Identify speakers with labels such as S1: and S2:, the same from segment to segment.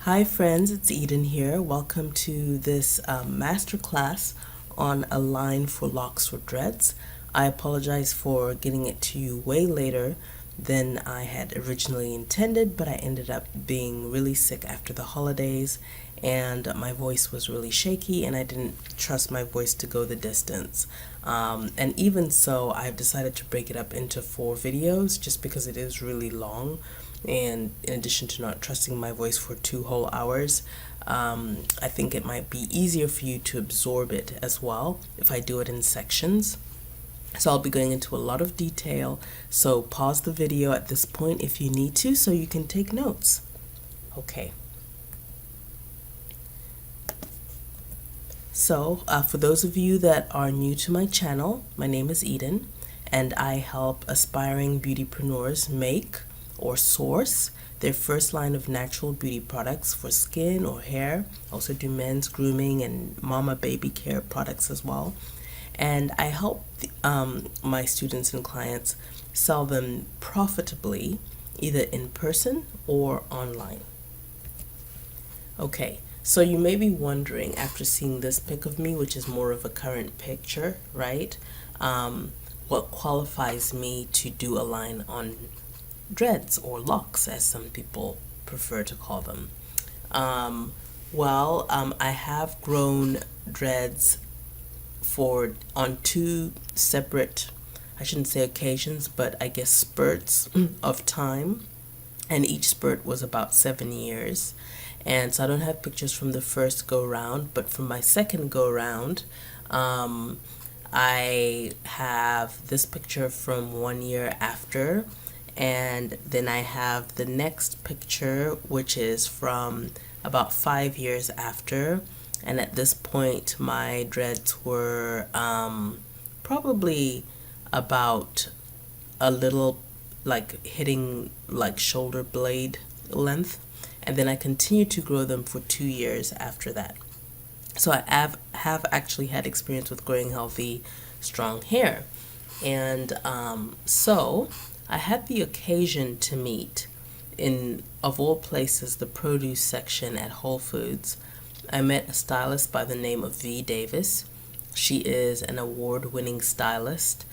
S1: Hi friends, it's Eden here. Welcome to this masterclass on a line for locks or dreads. I apologize for getting it to you way later than I had originally intended, but I ended up being really sick after the holidays and my voice was really shaky and I didn't trust my voice to go the distance. And even so, I've decided to break it up into 4 videos just because it is really long. And in addition to not trusting my voice for 2 whole hours, I think it might be easier for you to absorb it as well if I do it in sections. So I'll be going into a lot of detail, so pause the video at this point if you need to so you can take notes. Okay. So for those of you that are new to my channel, my name is Eden and I help aspiring beautypreneurs make or source their first line of natural beauty products for skin or hair. Also do men's grooming and mama baby care products as well. And I help my students and clients sell them profitably, either in person or online. Okay, so you may be wondering after seeing this pic of me, which is more of a current picture, right? What qualifies me to do a line on dreads or locks, as some people prefer to call them. I have grown dreads on 2 separate, I shouldn't say occasions, but I guess spurts of time, and each spurt was about 7 years. And so I don't have pictures from the first go round, but from my second go round, I have this picture from 1 year after. And then I have the next picture, which is from about 5 years after. And at this point, my dreads were probably about a little like hitting like shoulder blade length. And then I continued to grow them for 2 years after that. So I have actually had experience with growing healthy, strong hair. And so I had the occasion to meet, in, of all places, the produce section at Whole Foods. I met a stylist by the name of V. Davis. She is an award-winning stylist.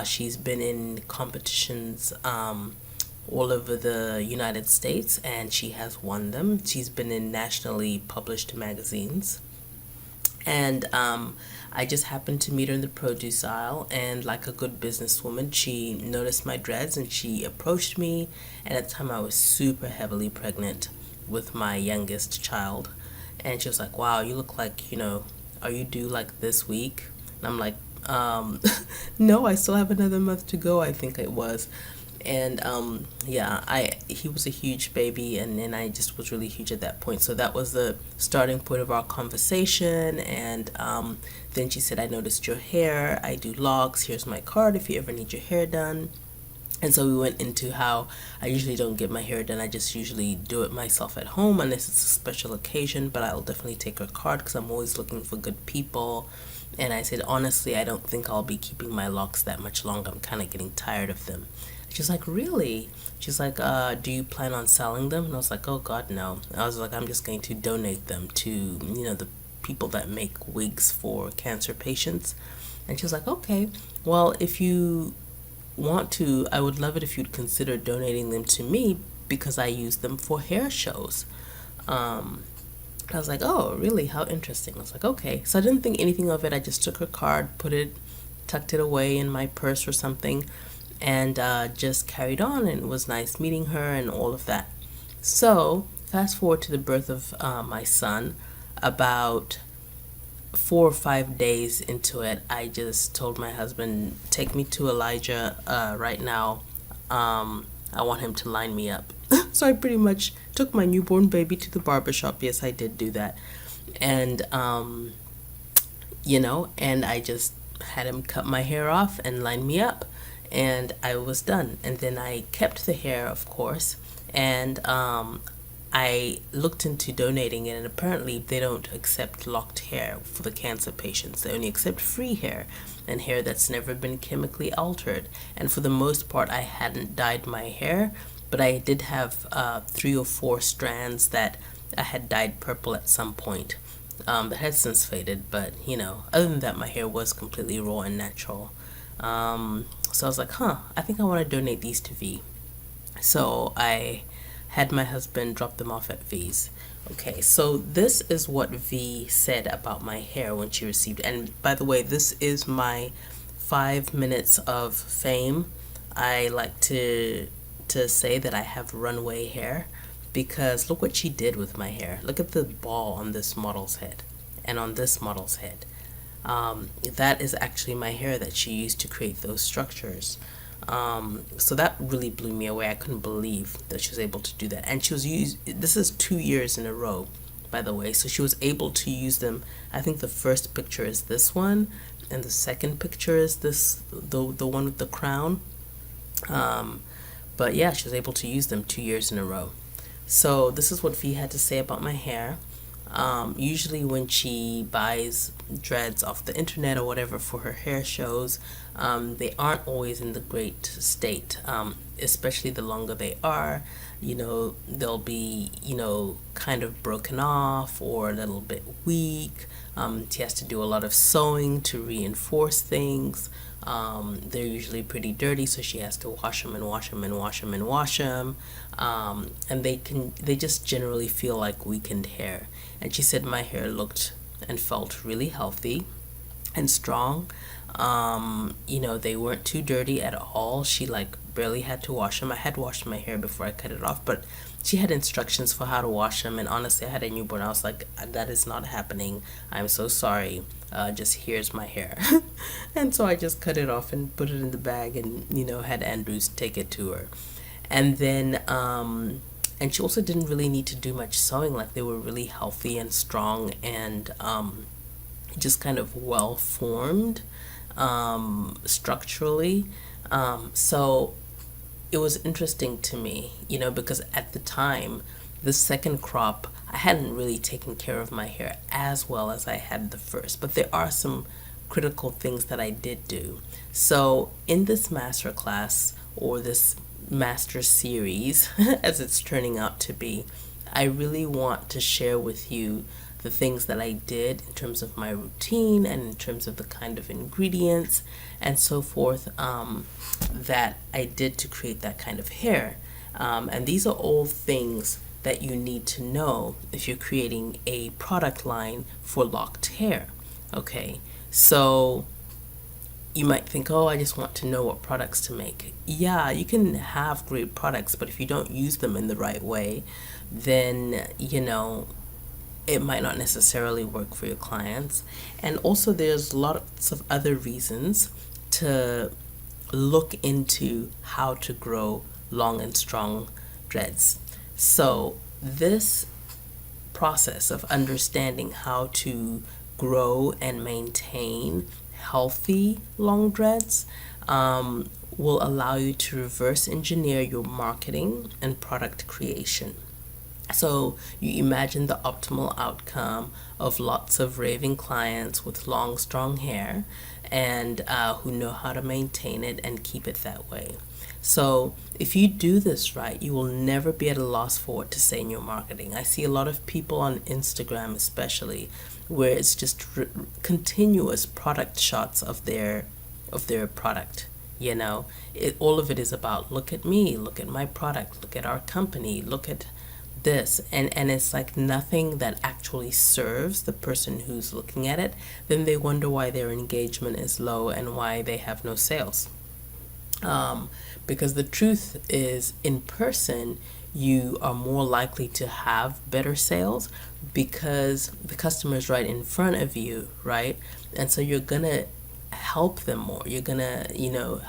S1: She's been in competitions all over the United States, and she has won them. She's been in nationally published magazines. And I just happened to meet her in the produce aisle, and like a good businesswoman, she noticed my dreads and she approached me. And at the time I was super heavily pregnant with my youngest child, and she was like, wow, you look like, are you due like this week? And I'm like, no, I still have another month to go, I think it was. And he was a huge baby, and then I just was really huge at that point. So that was the starting point of our conversation. And then she said, I noticed your hair, I do locks, here's my card if you ever need your hair done. And so we went into how I usually don't get my hair done. I just usually do it myself at home unless it's a special occasion, but I'll definitely take her card because I'm always looking for good people. And I said, honestly, I don't think I'll be keeping my locks that much longer. I'm kind of getting tired of them. She's like, really? She's like, do you plan on selling them? And I was like, oh God, no. I was like, I'm just going to donate them to, the people that make wigs for cancer patients. And she was like, okay, well, if you want to, I would love it if you'd consider donating them to me because I use them for hair shows. I was like, oh, really? How interesting. I was like, okay. So I didn't think anything of it. I just took her card, tucked it away in my purse or something, and just carried on, and it was nice meeting her and all of that. So fast forward to the birth of my son. About 4 or 5 days into it, I just told my husband, take me to Elijah right now. I want him to line me up. So I pretty much took my newborn baby to the barbershop. Yes, I did do that. And and I just had him cut my hair off and line me up, and I was done. And then I kept the hair, of course, and I looked into donating it, and apparently they don't accept locked hair for the cancer patients. They only accept free hair and hair that's never been chemically altered. And for the most part, I hadn't dyed my hair, but I did have 3 or 4 strands that I had dyed purple at some point. That has since faded, but other than that, my hair was completely raw and natural. So I was like, I think I want to donate these to V. So I had my husband drop them off at V's. Okay, so this is what V said about my hair when she received it. And by the way, this is my 5 minutes of fame. I like to say that I have runway hair because look what she did with my hair. Look at the ball on this model's head and on this model's head. That is actually my hair that she used to create those structures. So that really blew me away. I couldn't believe that she was able to do that. And this is 2 years in a row, by the way. So she was able to use them. I think the first picture is this one, and the second picture is the one with the crown. But yeah, she was able to use them 2 years in a row. So this is what V had to say about my hair. Usually when she buys dreads off the internet or whatever for her hair shows, they aren't always in the great state, especially the longer they are. They'll be, kind of broken off or a little bit weak. She has to do a lot of sewing to reinforce things. They're usually pretty dirty, so she has to wash them and wash them and wash them and wash them. And they just generally feel like weakened hair. And she said my hair looked and felt really healthy and strong. They weren't too dirty at all. She barely had to wash them. I had washed my hair before I cut it off, but she had instructions for how to wash them. And honestly, I had a newborn. I was like, that is not happening. I'm so sorry. Just here's my hair. And so I just cut it off and put it in the bag and, had Andrews take it to her. And then, and she also didn't really need to do much sewing. Like they were really healthy and strong and just kind of well formed structurally. So it was interesting to me, because at the time, the second crop, I hadn't really taken care of my hair as well as I had the first, but there are some critical things that I did do. So in this masterclass, or this master series, as it's turning out to be, I really want to share with you the things that I did in terms of my routine and in terms of the kind of ingredients and so forth that I did to create that kind of hair. And these are all things that you need to know if you're creating a product line for locked hair. Okay, so you might think, oh, I just want to know what products to make. Yeah, you can have great products, but if you don't use them in the right way, then, it might not necessarily work for your clients. And also there's lots of other reasons to look into how to grow long and strong dreads. So this process of understanding how to grow and maintain healthy long dreads will allow you to reverse engineer your marketing and product creation. So you imagine the optimal outcome of lots of raving clients with long, strong hair and who know how to maintain it and keep it that way. So if you do this right, you will never be at a loss for what to say in your marketing. I see a lot of people on Instagram especially where it's just continuous product shots of their product. All of it is about, look at me, look at my product, look at our company, look at this, and it's like nothing that actually serves the person who's looking at it. Then they wonder why their engagement is low and why they have no sales. Because the truth is, in person, you are more likely to have better sales because the customer is right in front of you, right? And so you're gonna help them more. You're gonna,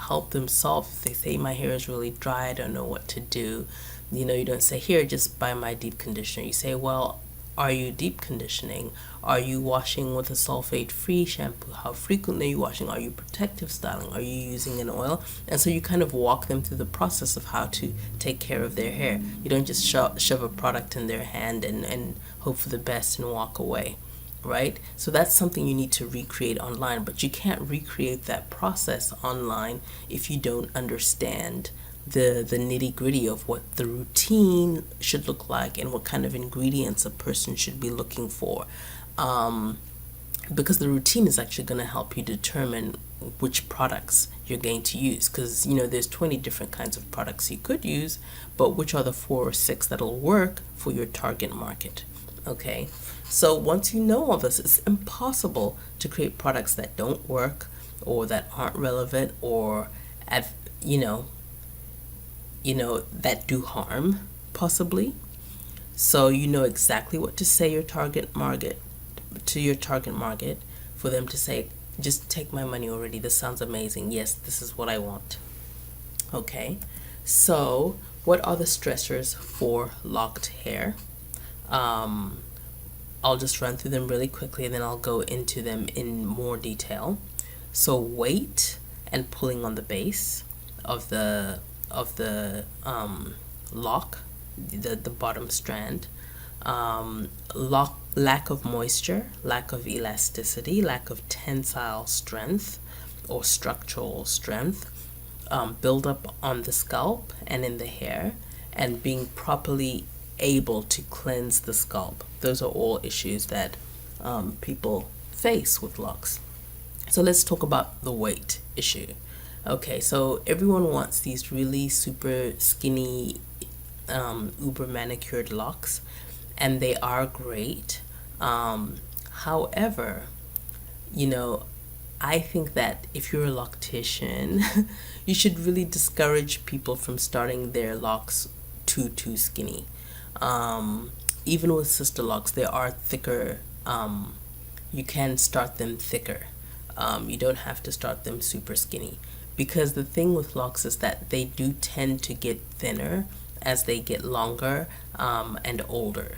S1: help them solve. If they say my hair is really dry, I don't know what to do. You don't say, here, just buy my deep conditioner. You say, well, are you deep conditioning? Are you washing with a sulfate-free shampoo? How frequently are you washing? Are you protective styling? Are you using an oil? And so you kind of walk them through the process of how to take care of their hair. You don't just shove a product in their hand and hope for the best and walk away, right? So that's something you need to recreate online, but you can't recreate that process online if you don't understand the nitty gritty of what the routine should look like and what kind of ingredients a person should be looking for. Because the routine is actually going to help you determine which products you're going to use, because there's 20 different kinds of products you could use, but which are the 4 or 6 that'll work for your target market. Okay, so once you know all this, it's impossible to create products that don't work or that aren't relevant or that do harm possibly. So you know exactly what to say your target market for them to say, just take my money already. This sounds amazing. Yes, this is what I want. Okay, so what are the stressors for locked hair? I'll just run through them really quickly and then I'll go into them in more detail. So weight and pulling on the base of the lock, the bottom strand. Lack of moisture, lack of elasticity, lack of tensile strength or structural strength, buildup on the scalp and in the hair, and being properly able to cleanse the scalp. Those are all issues that people face with locks. So let's talk about the weight issue. Okay, so everyone wants these really super skinny, uber manicured locks, and they are great. However, I think that if you're a loctician, you should really discourage people from starting their locks too skinny. Even with sister locks, they are thicker. You can start them thicker. You don't have to start them super skinny, because the thing with locks is that they do tend to get thinner as they get longer and older.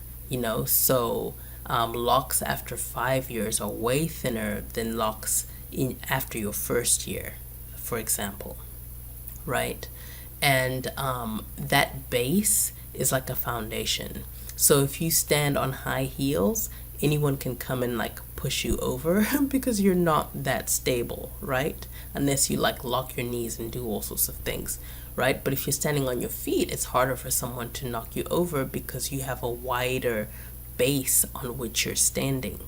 S1: So locks after 5 years are way thinner than locks after your first year, for example, right? And that base is like a foundation. So if you stand on high heels, anyone can come and push you over because you're not that stable, right? Unless you lock your knees and do all sorts of things, right? But if you're standing on your feet, it's harder for someone to knock you over because you have a wider base on which you're standing.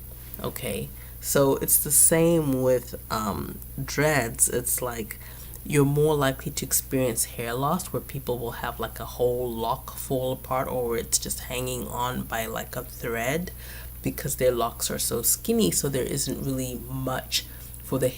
S1: Okay, so it's the same with dreads. It's you're more likely to experience hair loss where people will have a whole lock fall apart, or it's just hanging on by a thread, because their locks are so skinny, so there isn't really much for the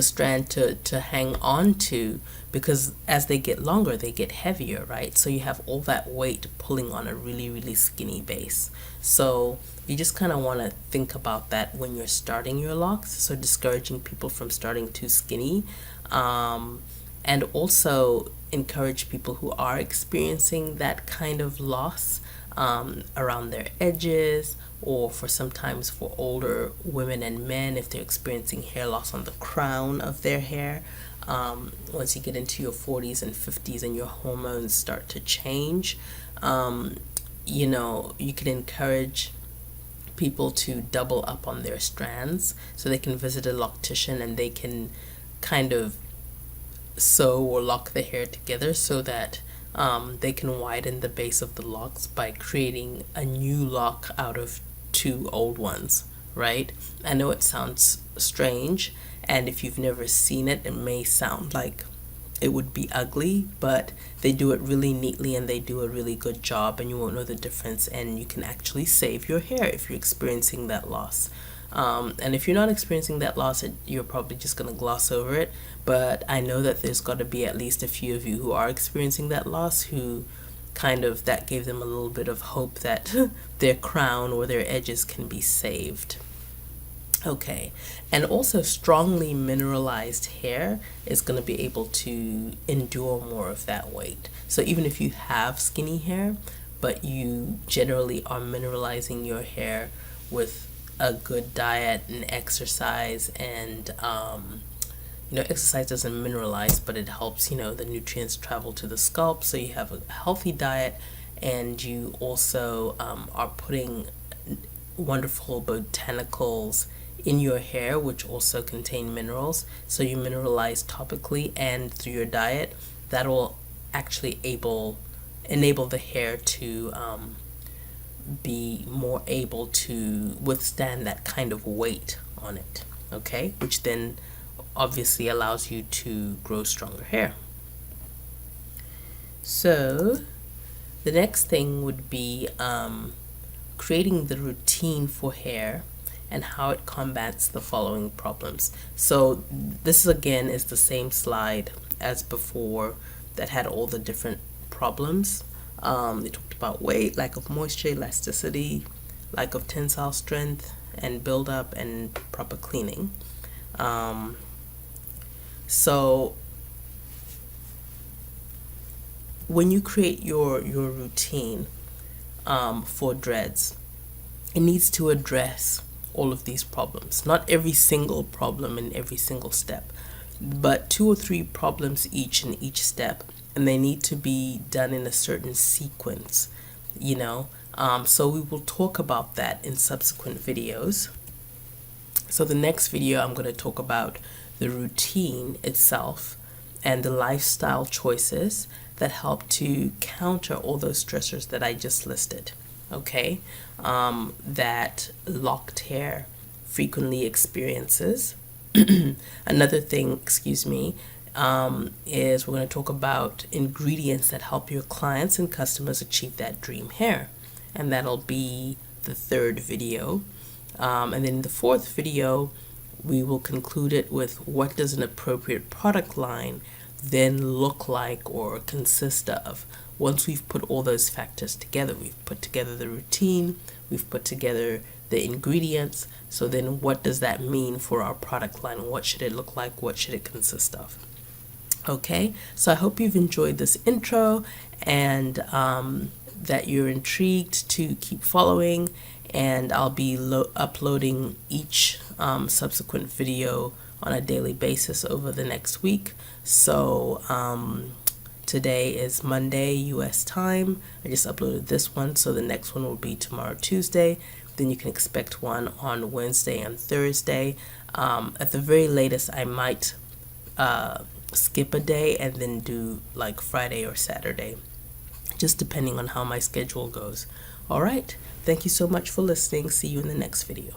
S1: strand to hang on to, because as they get longer they get heavier, right? So you have all that weight pulling on a really, really skinny base. So you just kind of want to think about that when you're starting your locks, so discouraging people from starting too skinny, and also encourage people who are experiencing that kind of loss around their edges, or sometimes for older women and men, if they're experiencing hair loss on the crown of their hair. Once you get into your 40s and 50s and your hormones start to change, you can encourage people to double up on their strands, so they can visit a loctician and they can kind of sew or lock the hair together so that they can widen the base of the locks by creating a new lock out of 2 old ones, right? I know it sounds strange, and if you've never seen it, it may sound like it would be ugly, but they do it really neatly and they do a really good job, and you won't know the difference, and you can actually save your hair if you're experiencing that loss. And if you're not experiencing that loss, you're probably just going to gloss over it. But I know that there's got to be at least a few of you who are experiencing that loss, who that gave them a little bit of hope that their crown or their edges can be saved. Okay, and also strongly mineralized hair is going to be able to endure more of that weight. So even if you have skinny hair, but you generally are mineralizing your hair with a good diet and exercise, and exercise doesn't mineralize, but it helps the nutrients travel to the scalp, so you have a healthy diet, and you also are putting wonderful botanicals in your hair, which also contain minerals. So you mineralize topically and through your diet. That will actually enable the hair to be more able to withstand that kind of weight on it, okay? Which then obviously allows you to grow stronger hair. So the next thing would be creating the routine for hair and how it combats the following problems. So this again is the same slide as before that had all the different problems. They talked about weight, lack of moisture, elasticity, lack of tensile strength, and buildup, and proper cleaning. So when you create your routine for dreads, it needs to address all of these problems. Not every single problem in every single step, but 2 or 3 problems each in each step, and they need to be done in a certain sequence, so we will talk about that in subsequent videos. So the next video I'm going to talk about the routine itself and the lifestyle choices that help to counter all those stressors that I just listed, okay, that locked hair frequently experiences. Another thing, is we're going to talk about ingredients that help your clients and customers achieve that dream hair, and that'll be the 3rd video. And then the 4th video, we will conclude it with what does an appropriate product line then look like or consist of. Once we've put all those factors together, we've put together the routine, we've put together the ingredients, so then what does that mean for our product line? What should it look like? What should it consist of? Okay, so I hope you've enjoyed this intro and that you're intrigued to keep following, and I'll be uploading each subsequent video on a daily basis over the next week. So today is Monday US time. I just uploaded this one, so the next one will be tomorrow, Tuesday. Then you can expect one on Wednesday and Thursday. At the very latest, I might skip a day and then do like Friday or Saturday, just depending on how my schedule goes. All right, thank you so much for listening. See you in the next video.